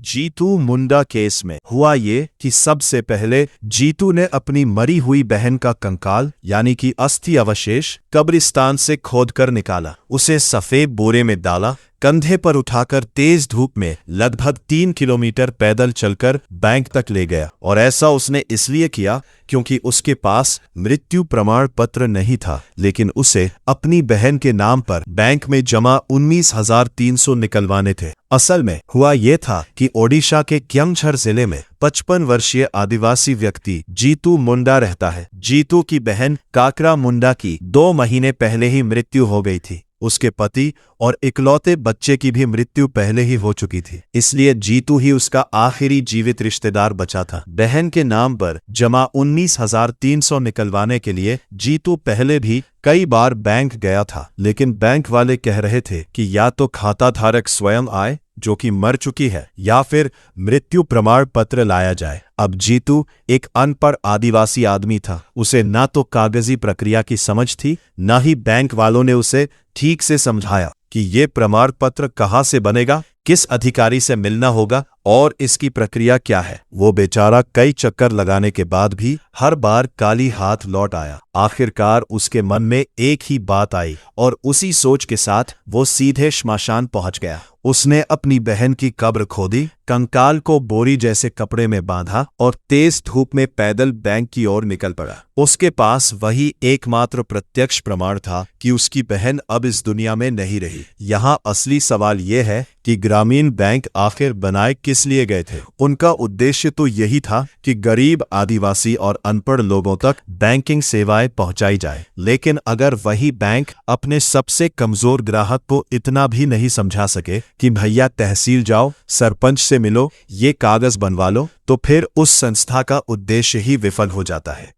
जीतू मुंडा case में हुआ ये कि सबसे पहले जीतू ने अपनी मरी हुई बहन का कंकाल यानी कि अस्थि अवशेष कब्रिस्तान से खोदकर निकाला, उसे सफेद बोरे में डाला, कंधे पर उठाकर तेज धूप में लगभग 3 किलोमीटर पैदल चलकर बैंक तक ले गया। और ऐसा उसने इसलिए किया क्योंकि उसके पास मृत्यु प्रमाण पत्र नहीं था, लेकिन उसे अपनी बहन के नाम पर बैंक में जमा 19,300 निकलवाने थे। असल में हुआ ये था कि ओडिशा के क्यमझर जिले में 55 वर्षीय आदिवासी व्यक्ति जीतू मुंडा रहता है। जीतू की बहन काकरा मुंडा की 2 महीने पहले ही मृत्यु हो गई थी। उसके पति और इकलौते बच्चे की भी मृत्यु पहले ही हो चुकी थी, इसलिए जीतू ही उसका आखिरी जीवित रिश्तेदार बचा था। बहन के नाम पर जमा 19,300 निकलवाने के लिए जीतू पहले भी कई बार बैंक गया था, लेकिन बैंक वाले कह रहे थे कि या तो खाता धारक स्वयं आए जो कि मर चुकी है, या फिर मृत्यु प्रमाण पत्र लाया जाए। अब जीतू एक अनपढ़ आदिवासी आदमी था, उसे ना तो कागजी प्रक्रिया की समझ थी, ना ही बैंक वालों ने उसे ठीक से समझाया कि ये प्रमाण पत्र कहाँ से बनेगा, किस अधिकारी से मिलना होगा और इसकी प्रक्रिया क्या है। वो बेचारा कई चक्कर लगाने के बाद भी हर बार खाली हाथ लौट आया। आखिरकार उसके मन में एक ही बात आई और उसी सोच के साथ वो सीधे श्मशान पहुंच गया। उसने अपनी बहन की कब्र खोदी, कंकाल को बोरी जैसे कपड़े में बांधा और तेज धूप में पैदल बैंक की ओर निकल पड़ा। उसके पास वही एकमात्र प्रत्यक्ष प्रमाण था कि उसकी बहन अब इस दुनिया में नहीं रही। यहाँ असली सवाल यह है कि ग्रामीण बैंक आखिर बनाए किस लिए गए थे। उनका उद्देश्य तो यही था कि गरीब आदिवासी और अनपढ़ लोगों तक बैंकिंग सेवाएं पहुंचाई जाए, लेकिन अगर वही बैंक अपने सबसे कमजोर ग्राहक को इतना भी नहीं समझा सके कि भैया तहसील जाओ, सरपंच से मिलो, ये कागज बनवा लो, तो फिर उस संस्था का उद्देश्य ही विफल हो जाता है।